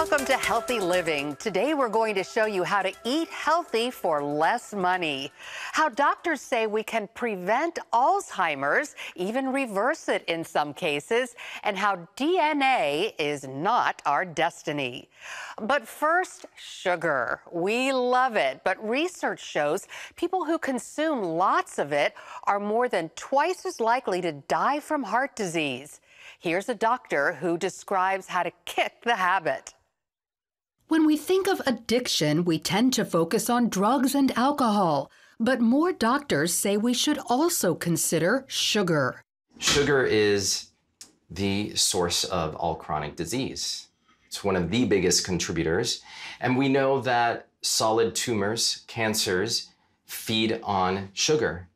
Welcome to Healthy Living. Today we're going to show you how to eat healthy for less money, how doctors say we can prevent Alzheimer's, even reverse it in some cases, and how DNA is not our destiny. But first, sugar. We love it, but research shows people who consume lots of it are more than twice as likely to die from heart disease. Here's a doctor who describes how to kick the habit. When we think of addiction, we tend to focus on drugs and alcohol, but more doctors say we should also consider sugar. Sugar is the source of all chronic disease. It's one of the biggest contributors, and we know that solid tumors, cancers, feed on sugar.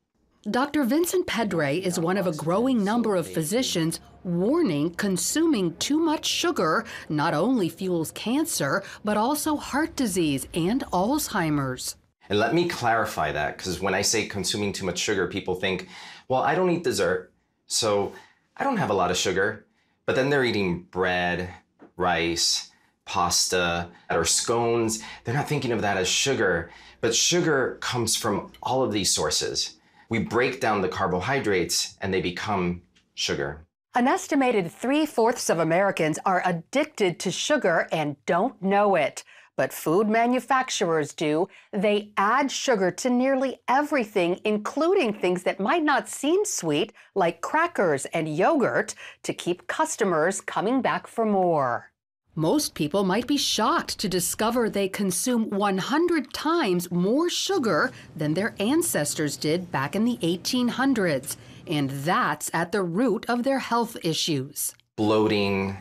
Dr. Vincent Pedre is one of a growing number of physicians warning consuming too much sugar not only fuels cancer, but also heart disease and Alzheimer's. And let me clarify that, because when I say consuming too much sugar, people think, well, I don't eat dessert, so I don't have a lot of sugar. But then they're eating bread, rice, pasta, or scones. They're not thinking of that as sugar, but sugar comes from all of these sources. We break down the carbohydrates and they become sugar. An estimated 3/4 of Americans are addicted to sugar and don't know it. But food manufacturers do. They add sugar to nearly everything, including things that might not seem sweet, like crackers and yogurt, to keep customers coming back for more. Most people might be shocked to discover they consume 100 times more sugar than their ancestors did back in the 1800s. And that's at the root of their health issues. Bloating,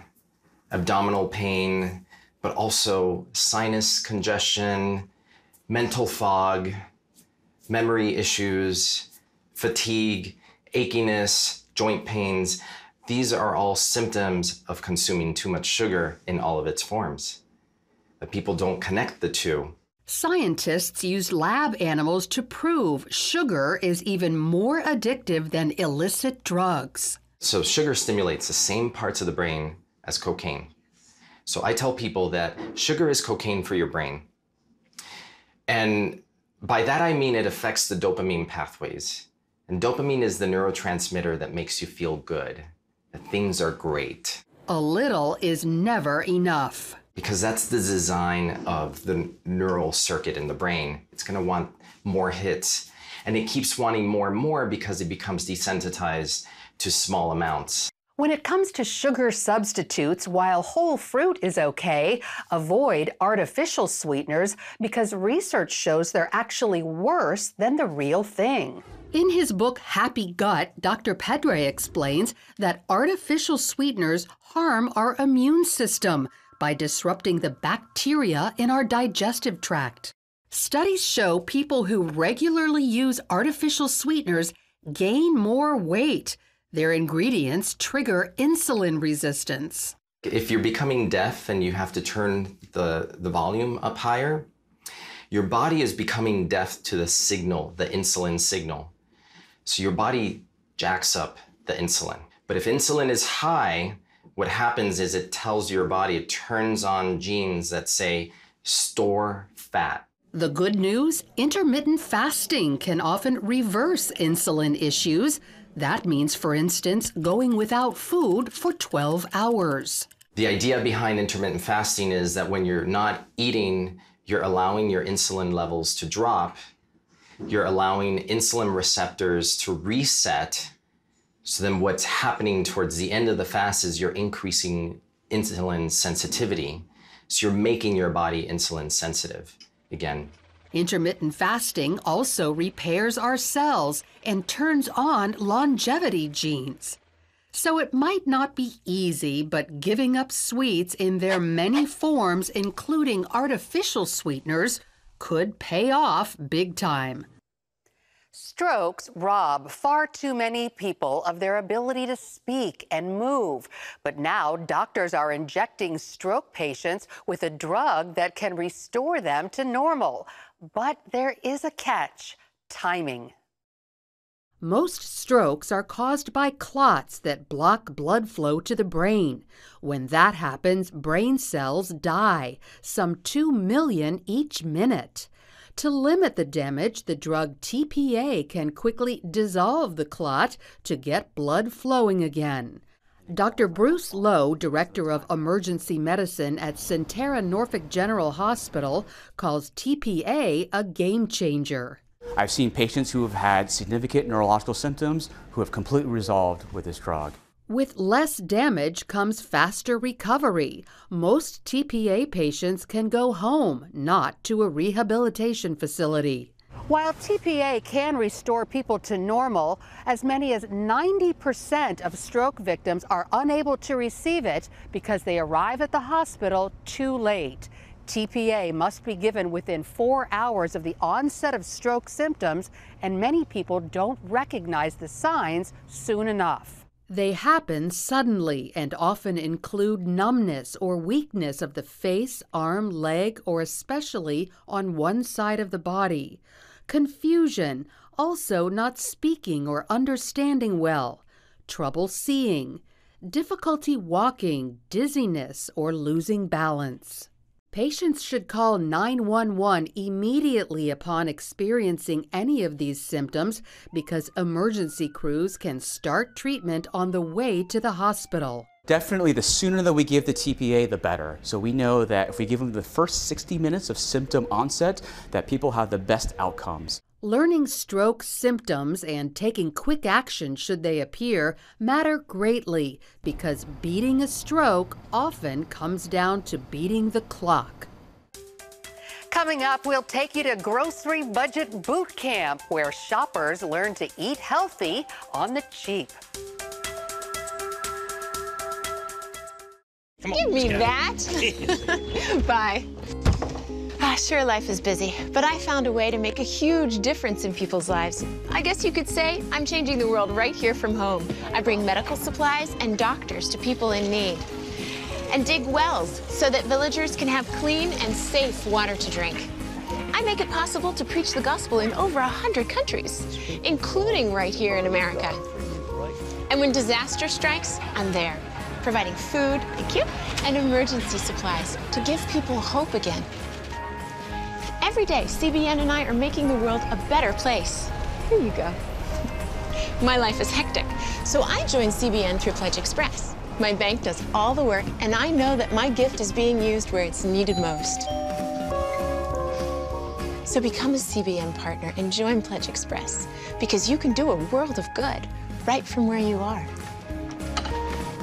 abdominal pain, but also sinus congestion, mental fog, memory issues, fatigue, achiness, joint pains. These are all symptoms of consuming too much sugar in all of its forms. But people don't connect the two. Scientists use lab animals to prove sugar is even more addictive than illicit drugs. So sugar stimulates the same parts of the brain as cocaine. So I tell people that sugar is cocaine for your brain. And by that I mean it affects the dopamine pathways. And dopamine is the neurotransmitter that makes you feel good, that things are great. A little is never enough. Because that's the design of the neural circuit in the brain. It's going to want more hits. And it keeps wanting more and more because it becomes desensitized to small amounts. When it comes to sugar substitutes, while whole fruit is okay, avoid artificial sweeteners because research shows they're actually worse than the real thing. In his book, Happy Gut, Dr. Pedre explains that artificial sweeteners harm our immune system by disrupting the bacteria in our digestive tract. Studies show people who regularly use artificial sweeteners gain more weight. Their ingredients trigger insulin resistance. If you're becoming deaf and you have to turn the volume up higher, your body is becoming deaf to the signal, the insulin signal. So your body jacks up the insulin. But if insulin is high, what happens is it tells your body, it turns on genes that say, store fat. The good news? Intermittent fasting can often reverse insulin issues. That means, for instance, going without food for 12 hours. The idea behind intermittent fasting is that when you're not eating, you're allowing your insulin levels to drop. You're allowing insulin receptors to reset. So then what's happening towards the end of the fast is you're increasing insulin sensitivity. So you're making your body insulin sensitive again. Intermittent fasting also repairs our cells and turns on longevity genes. So it might not be easy, but giving up sweets in their many forms, including artificial sweeteners, could pay off big time. Strokes rob far too many people of their ability to speak and move. But now doctors are injecting stroke patients with a drug that can restore them to normal. But there is a catch: timing. Most strokes are caused by clots that block blood flow to the brain. When that happens, brain cells die, some 2 million each minute. To limit the damage, the drug TPA can quickly dissolve the clot to get blood flowing again. Dr. Bruce Lowe, Director of Emergency Medicine at Sentara Norfolk General Hospital, calls TPA a game changer. I've seen patients who have had significant neurological symptoms who have completely resolved with this drug. With less damage comes faster recovery. Most TPA patients can go home, not to a rehabilitation facility. While TPA can restore people to normal, as many as 90% of stroke victims are unable to receive it because they arrive at the hospital too late. TPA must be given within 4 hours of the onset of stroke symptoms, and many people don't recognize the signs soon enough. They happen suddenly and often include numbness or weakness of the face, arm, leg, or especially on one side of the body. Confusion, also not speaking or understanding well. Trouble seeing. Difficulty walking, dizziness, or losing balance. Patients should call 911 immediately upon experiencing any of these symptoms because emergency crews can start treatment on the way to the hospital. Definitely the sooner that we give the TPA, the better. So we know that if we give them the first 60 minutes of symptom onset, that people have the best outcomes. Learning stroke symptoms and taking quick action should they appear matter greatly because beating a stroke often comes down to beating the clock. Coming up, we'll take you to Grocery Budget Boot Camp, where shoppers learn to eat healthy on the cheap. Give me that. Bye. Sure, life is busy, but I found a way to make a huge difference in people's lives. I guess you could say I'm changing the world right here from home. I bring medical supplies and doctors to people in need, and dig wells so that villagers can have clean and safe water to drink. I make it possible to preach the gospel in over 100 countries, including right here in America. And when disaster strikes, I'm there, providing food, thank you, and emergency supplies to give people hope again. Every day, CBN and I are making the world a better place. Here you go. My life is hectic, so I joined CBN through Pledge Express. My bank does all the work, and I know that my gift is being used where it's needed most. So become a CBN partner and join Pledge Express, because you can do a world of good right from where you are.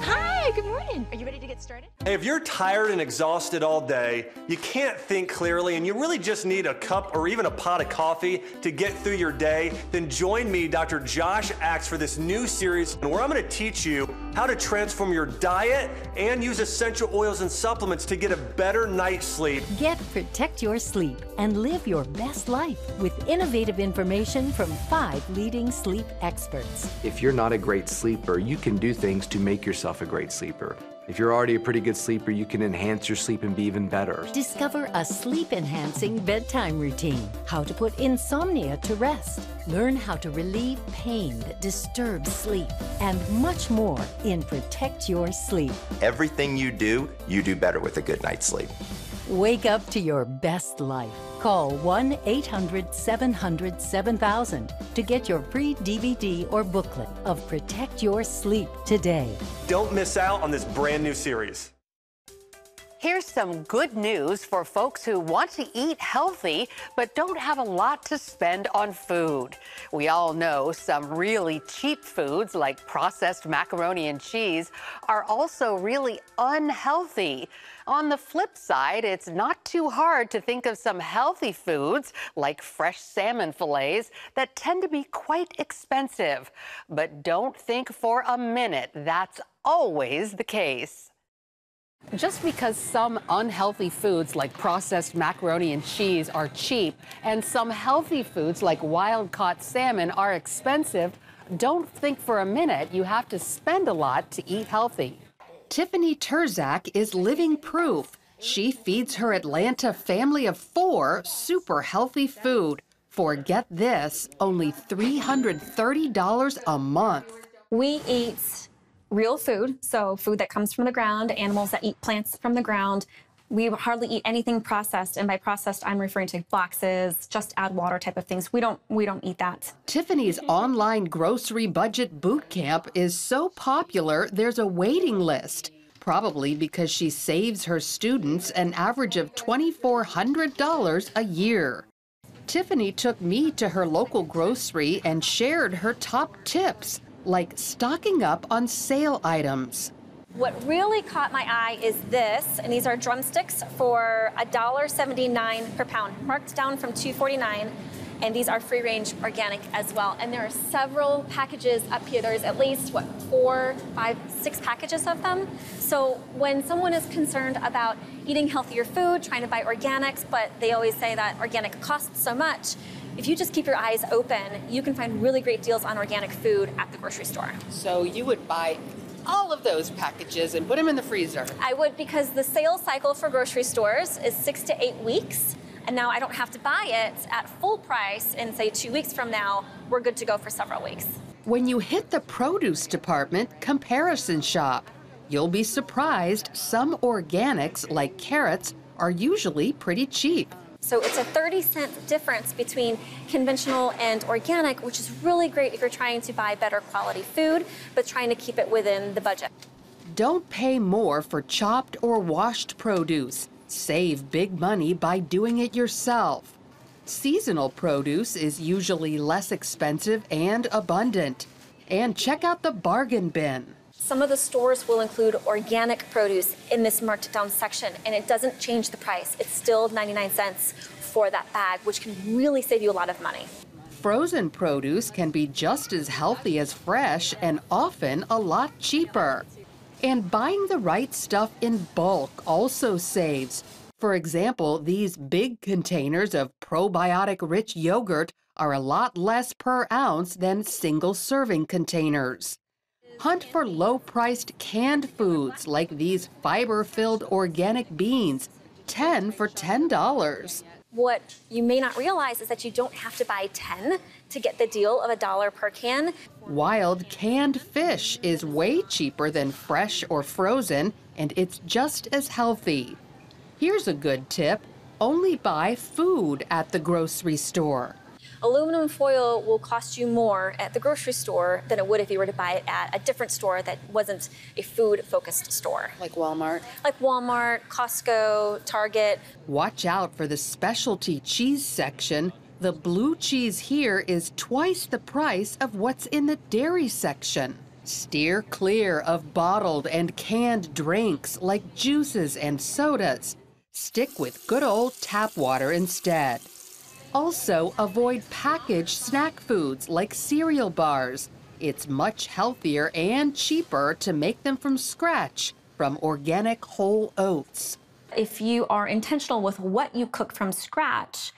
Hi, good morning. Are you ready to get started? Hey, if you're tired and exhausted all day, you can't think clearly, and you really just need a cup or even a pot of coffee to get through your day, then join me, Dr. Josh Axe, for this new series where I'm going to teach you how to transform your diet and use essential oils and supplements to get a better night's sleep. Get Protect Your Sleep and live your best life with innovative information from 5 leading sleep experts. If you're not a great sleeper, you can do things to make yourself a great sleeper. If you're already a pretty good sleeper, you can enhance your sleep and be even better. Discover a sleep-enhancing bedtime routine, how to put insomnia to rest, learn how to relieve pain that disturbs sleep, and much more in Protect Your Sleep. Everything you do better with a good night's sleep. Wake up to your best life. Call 1-800-700-7000 to get your free DVD or booklet of Protect Your Sleep today. Don't miss out on this brand new series. Here's some good news for folks who want to eat healthy but don't have a lot to spend on food. We all know some really cheap foods like processed macaroni and cheese are also really unhealthy. On the flip side, it's not too hard to think of some healthy foods like fresh salmon fillets that tend to be quite expensive. But don't think for a minute that's always the case. Just because some unhealthy foods like processed macaroni and cheese are cheap and some healthy foods like wild-caught salmon are expensive, don't think for a minute you have to spend a lot to eat healthy. Tiffany Terzak is living proof. She feeds her Atlanta family of 4 super healthy food For, get this, only $330 a month. We eat real food, so food that comes from the ground, animals that eat plants from the ground. We hardly eat anything processed, and by processed, I'm referring to boxes, just add water type of things. We don't eat that. Tiffany's online grocery budget boot camp is so popular, there's a waiting list. Probably because she saves her students an average of $2,400 a year. Tiffany took me to her local grocery and shared her top tips, like stocking up on sale items. What really caught my eye is this, and these are drumsticks for $1.79 per pound, marked down from $2.49, and these are free-range organic as well. And there are several packages up here. There's at least, 4, 5, 6 packages of them. So when someone is concerned about eating healthier food, trying to buy organics, but they always say that organic costs so much, if you just keep your eyes open, you can find really great deals on organic food at the grocery store. So you would buy all of those packages and put them in the freezer? I would, because the sales cycle for grocery stores is 6 to 8 weeks. And now I don't have to buy it at full price in, say, 2 weeks from now. We're good to go for several weeks. When you hit the produce department, comparison shop. You'll be surprised some organics, like carrots, are usually pretty cheap. So it's a 30-cent difference between conventional and organic, which is really great if you're trying to buy better quality food, but trying to keep it within the budget. Don't pay more for chopped or washed produce. Save big money by doing it yourself. Seasonal produce is usually less expensive and abundant. And check out the bargain bin. Some of the stores will include organic produce in this marked down section, and it doesn't change the price. It's still 99 cents for that bag, which can really save you a lot of money. Frozen produce can be just as healthy as fresh and often a lot cheaper. And buying the right stuff in bulk also saves. For example, these big containers of probiotic-rich yogurt are a lot less per ounce than single-serving containers. Hunt for low-priced canned foods like these fiber-filled organic beans, 10 for $10. What you may not realize is that you don't have to buy 10 to get the deal of $1 per can. Wild canned fish is way cheaper than fresh or frozen, and it's just as healthy. Here's a good tip: only buy food at the grocery store. Aluminum foil will cost you more at the grocery store than it would if you were to buy it at a different store that wasn't a food-focused store. Like Walmart? Like Walmart, Costco, Target. Watch out for the specialty cheese section. The blue cheese here is twice the price of what's in the dairy section. Steer clear of bottled and canned drinks like juices and sodas. Stick with good old tap water instead. Also, avoid packaged snack foods like cereal bars. It's much healthier and cheaper to make them from scratch from organic whole oats. If you are intentional with what you cook from scratch,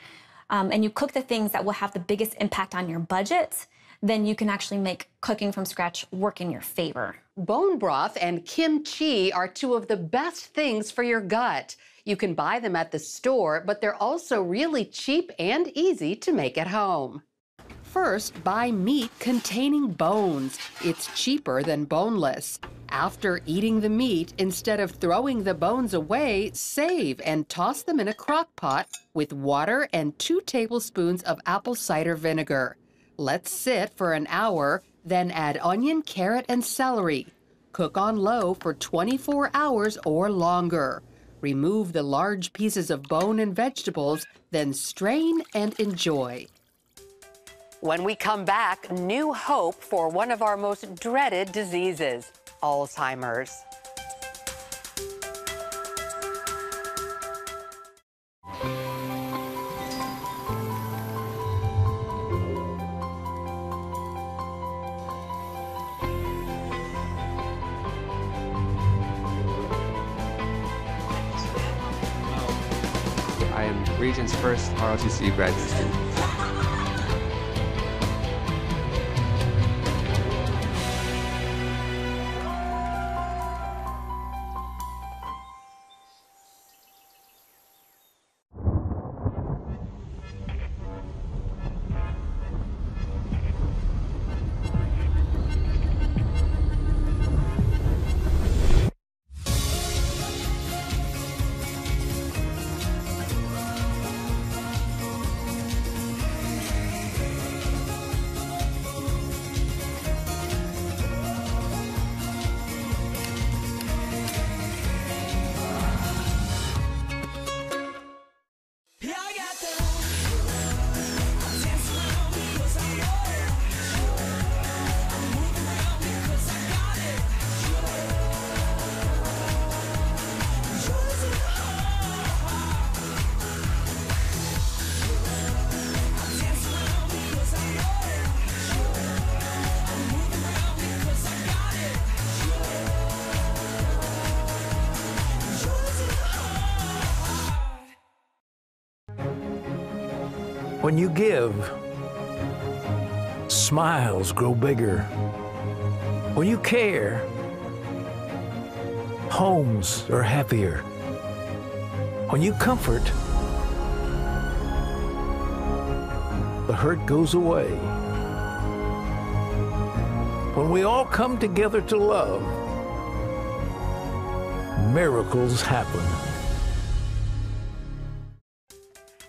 and you cook the things that will have the biggest impact on your budget, then you can actually make cooking from scratch work in your favor. Bone broth and kimchi are two of the best things for your gut. You can buy them at the store, but they're also really cheap and easy to make at home. First, buy meat containing bones. It's cheaper than boneless. After eating the meat, instead of throwing the bones away, save and toss them in a crock pot with water and 2 tablespoons of apple cider vinegar. Let sit for an hour, then add onion, carrot, and celery. Cook on low for 24 hours or longer. Remove the large pieces of bone and vegetables, then strain and enjoy. When we come back, new hope for one of our most dreaded diseases, Alzheimer's. I am Regent's first ROTC graduate student. When you give, smiles grow bigger. When you care, homes are happier. When you comfort, the hurt goes away. When we all come together to love, miracles happen.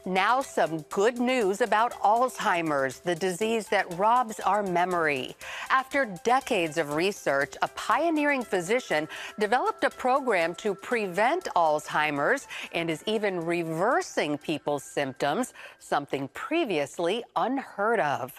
Now some good news about Alzheimer's, the disease that robs our memory. After decades of research, a pioneering physician developed a program to prevent Alzheimer's and is even reversing people's symptoms, something previously unheard of.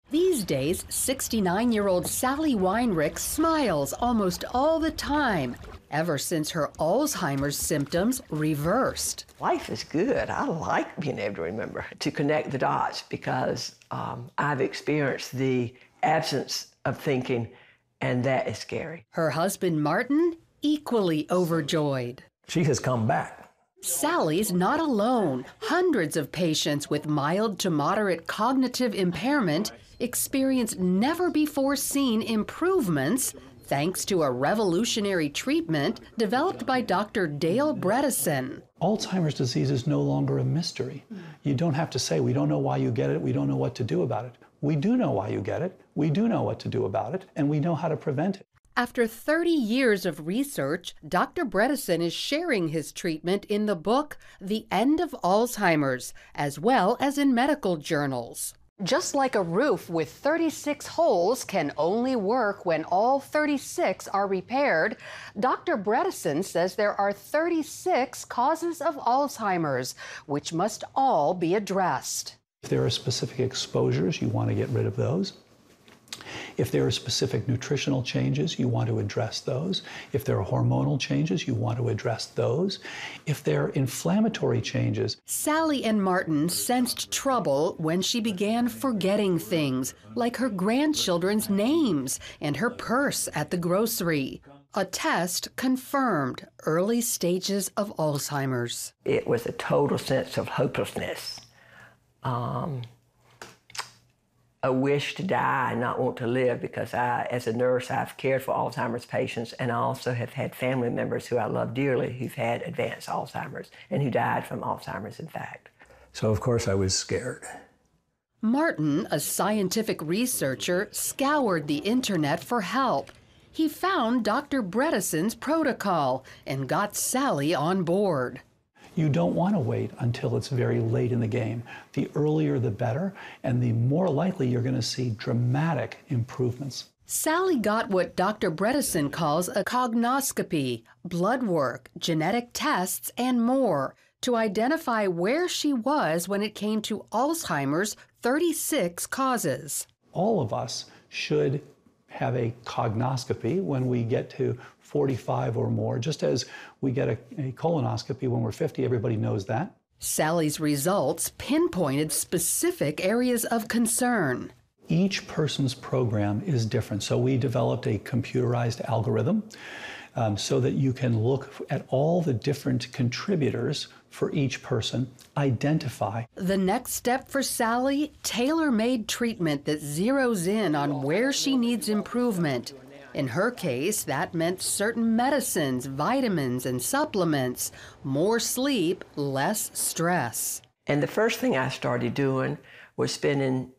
These days, 69-year-old Sally Weinrich smiles almost all the time, ever since her Alzheimer's symptoms reversed. Life is good. I like being able to remember, to connect the dots, because I've experienced the absence of thinking, and that is scary. Her husband, Martin, equally overjoyed. She has come back. Sally's not alone. Hundreds of patients with mild to moderate cognitive impairment experience never-before-seen improvements thanks to a revolutionary treatment developed by Dr. Dale Bredesen. Alzheimer's disease is no longer a mystery. You don't have to say, we don't know why you get it, we don't know what to do about it. We do know why you get it, we do know what to do about it, and we know how to prevent it. After 30 years of research, Dr. Bredesen is sharing his treatment in the book, The End of Alzheimer's, as well as in medical journals. Just like a roof with 36 holes can only work when all 36 are repaired, Dr. Bredesen says there are 36 causes of Alzheimer's, which must all be addressed. If there are specific exposures, you want to get rid of those. If there are specific nutritional changes, you want to address those. If there are hormonal changes, you want to address those. If there are inflammatory changes. Sally and Martin sensed trouble when she began forgetting things, like her grandchildren's names and her purse at the grocery. A test confirmed early stages of Alzheimer's. It was a total sense of hopelessness. A wish to die and not want to live, because as a nurse, I've cared for Alzheimer's patients, and I also have had family members who I love dearly who've had advanced Alzheimer's and who died from Alzheimer's, in fact. So, of course, I was scared. Martin, a scientific researcher, scoured the internet for help. He found Dr. Bredesen's protocol and got Sally on board. You don't want to wait until it's very late in the game. The earlier the better, and the more likely you're going to see dramatic improvements. Sally got what Dr. Bredesen calls a cognoscopy, blood work, genetic tests, and more to identify where she was when it came to Alzheimer's 36 causes. All of us should have a cognoscopy when we get to 45 or more, just as we get a colonoscopy when we're 50. Everybody knows that. Sally's results pinpointed specific areas of concern. Each person's program is different, so we developed a computerized algorithm so that you can look at all the different contributors for each person, identify. The next step for Sally, tailor-made treatment that zeroes in on where she needs improvement. In her case, that meant certain medicines, vitamins, and supplements, more sleep, less stress. And the first thing I started doing was spending,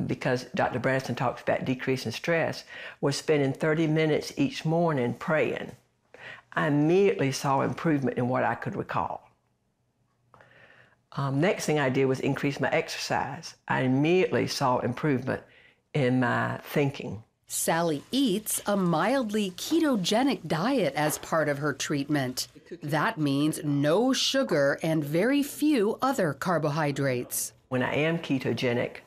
because Dr. Bredesen talks about decreasing stress, was spending 30 minutes each morning praying. I immediately saw improvement in what I could recall. Next thing I did was increase my exercise. I immediately saw improvement in my thinking. Sally eats a mildly ketogenic diet as part of her treatment. That means no sugar and very few other carbohydrates. When I am ketogenic,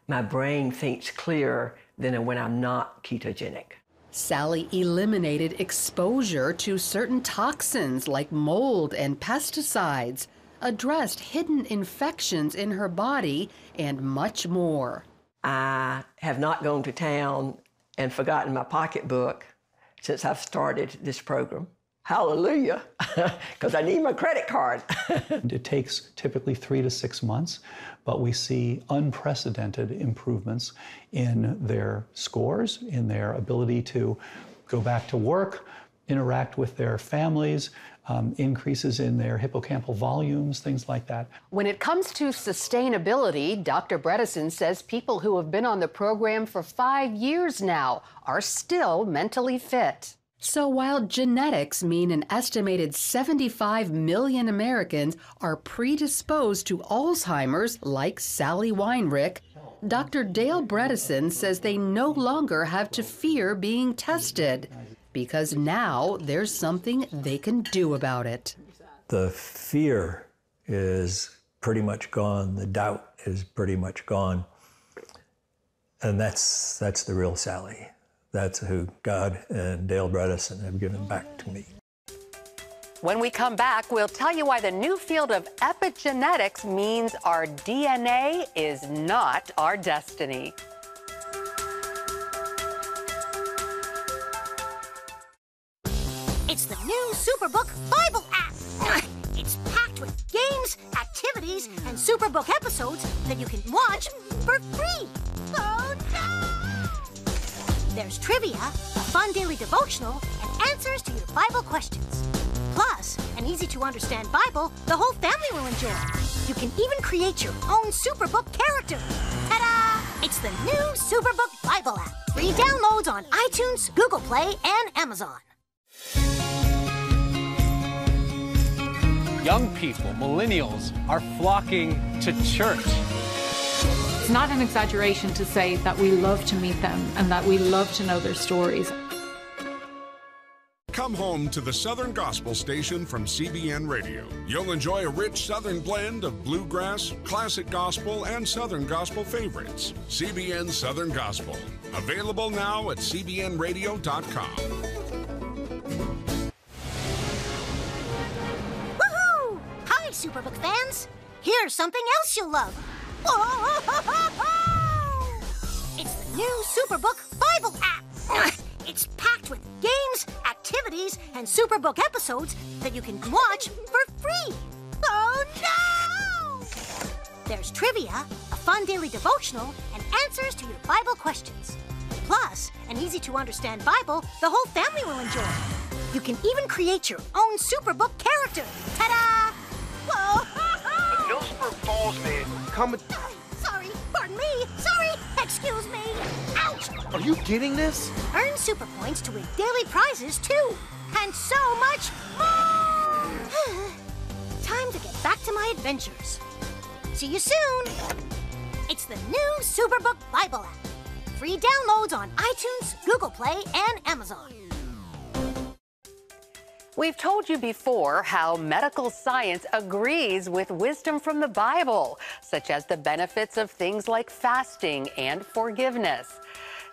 my brain thinks clearer than when I'm not ketogenic. Sally eliminated exposure to certain toxins like mold and pesticides, addressed hidden infections in her body, and much more. I have not gone to town and forgotten my pocketbook since I've started this program. Hallelujah, because I need my credit card. It takes typically 3 to 6 months, but we see unprecedented improvements in their scores, in their ability to go back to work, interact with their families, increases in their hippocampal volumes, things like that. When it comes to sustainability, Dr. Bredesen says people who have been on the program for 5 years now are still mentally fit. So while genetics mean an estimated 75 million Americans are predisposed to Alzheimer's, like Sally Weinrich, Dr. Dale Bredesen says they no longer have to fear being tested, because now there's something they can do about it. The fear is pretty much gone. The doubt is pretty much gone. And that's the real Sally. That's who God and Dale Bredesen have given back to me. When we come back, we'll tell you why the new field of epigenetics means our DNA is not our destiny. It's the new Superbook Bible app. It's packed with games, activities, and Superbook episodes that you can watch for free. Oh, no! There's trivia, a fun daily devotional, and answers to your Bible questions. Plus, an easy-to-understand Bible the whole family will enjoy. You can even create your own Superbook character. Ta-da! It's the new Superbook Bible app. Free downloads on iTunes, Google Play, and Amazon. Young people, millennials, are flocking to church. It's not an exaggeration to say that we love to meet them and that we love to know their stories. Come home to the Southern Gospel Station from CBN Radio. You'll enjoy a rich Southern blend of bluegrass, classic gospel, and Southern gospel favorites. CBN Southern Gospel. Available now at cbnradio.com. Woohoo! Hi, Superbook fans. Here's something else you'll love. It's the new Superbook Bible app. It's packed with games, activities, and Superbook episodes that you can watch for free. Oh, no! There's trivia, a fun daily devotional, and answers to your Bible questions. Plus, an easy-to-understand Bible the whole family will enjoy. You can even create your own Superbook character. Ta-da! Whoa! Millsburg Falls man, come. Sorry, pardon me. Sorry, excuse me. Ouch! Are you getting this? Earn super points to win daily prizes too, and so much more. Time to get back to my adventures. See you soon. It's the new Superbook Bible app. Free downloads on iTunes, Google Play, and Amazon. We've told you before how medical science agrees with wisdom from the Bible, such as the benefits of things like fasting and forgiveness.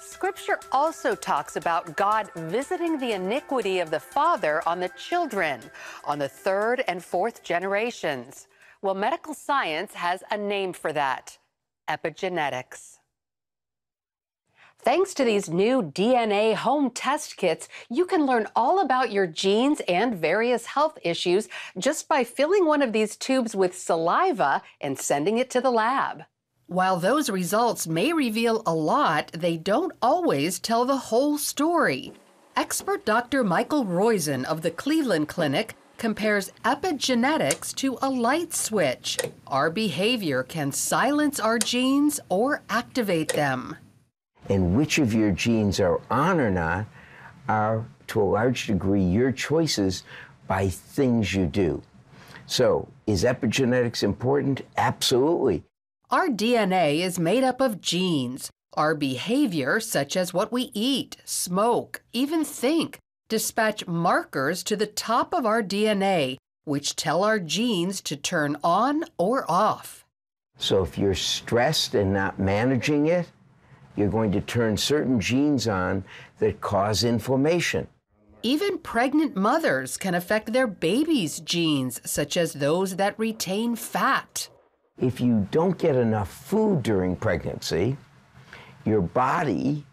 Scripture also talks about God visiting the iniquity of the father on the children, on the third and fourth generations. Well, medical science has a name for that: epigenetics. Thanks to these new DNA home test kits, you can learn all about your genes and various health issues just by filling one of these tubes with saliva and sending it to the lab. While those results may reveal a lot, they don't always tell the whole story. Expert Dr. Michael Roizen of the Cleveland Clinic compares epigenetics to a light switch. Our behavior can silence our genes or activate them. And which of your genes are on or not are, to a large degree, your choices by things you do. So, is epigenetics important? Absolutely. Our DNA is made up of genes. Our behavior, such as what we eat, smoke, even think, dispatch markers to the top of our DNA, which tell our genes to turn on or off. So if you're stressed and not managing it, you're going to turn certain genes on that cause inflammation. Even pregnant mothers can affect their baby's genes, such as those that retain fat. If you don't get enough food during pregnancy, your body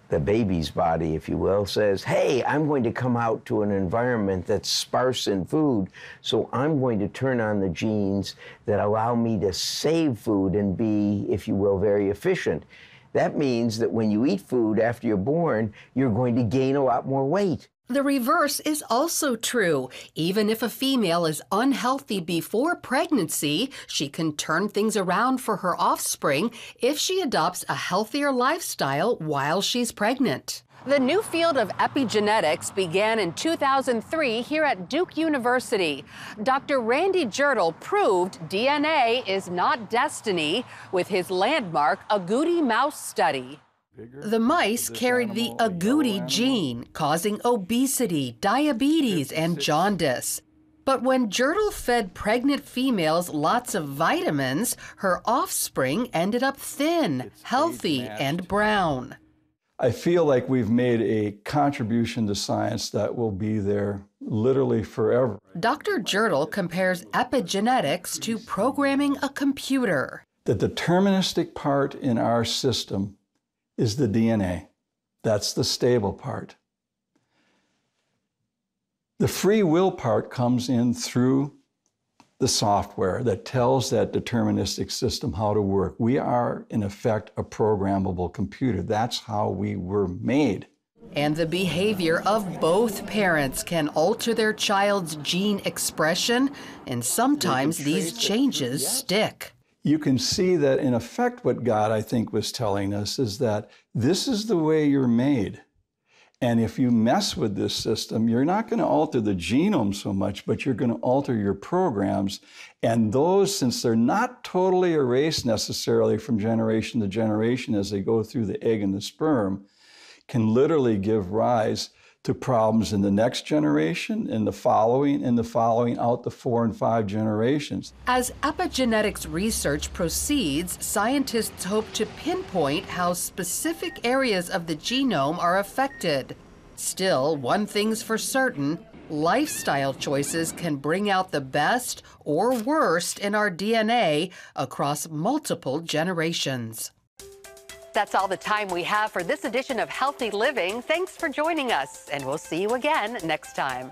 the baby's body, if you will, says, hey, I'm going to come out to an environment that's sparse in food, so I'm going to turn on the genes that allow me to save food and be, if you will, very efficient. That means that when you eat food after you're born, you're going to gain a lot more weight. The reverse is also true. Even if a female is unhealthy before pregnancy, she can turn things around for her offspring if she adopts a healthier lifestyle while she's pregnant. The new field of epigenetics began in 2003 here at Duke University. Dr. Randy Jirtle proved DNA is not destiny with his landmark agouti mouse study. The mice carried the agouti gene, causing obesity, diabetes, and jaundice. But when Jirtle fed pregnant females lots of vitamins, her offspring ended up thin, healthy, and brown. I feel like we've made a contribution to science that will be there literally forever. Dr. Jirtle compares epigenetics to programming a computer. The deterministic part in our system is the DNA. That's the stable part. The free will part comes in through the software that tells that deterministic system how to work. We are, in effect, a programmable computer. That's how we were made. And the behavior of both parents can alter their child's gene expression, and sometimes these changes stick. You can see that, in effect, what God, I think, was telling us is that this is the way you're made. And if you mess with this system, you're not going to alter the genome so much, but you're going to alter your programs. And those, since they're not totally erased necessarily from generation to generation as they go through the egg and the sperm, can literally give rise to problems in the next generation, in the following, out the 4 and 5 generations. As epigenetics research proceeds, scientists hope to pinpoint how specific areas of the genome are affected. Still, one thing's for certain, lifestyle choices can bring out the best or worst in our DNA across multiple generations. That's all the time we have for this edition of Healthy Living. Thanks for joining us, and we'll see you again next time.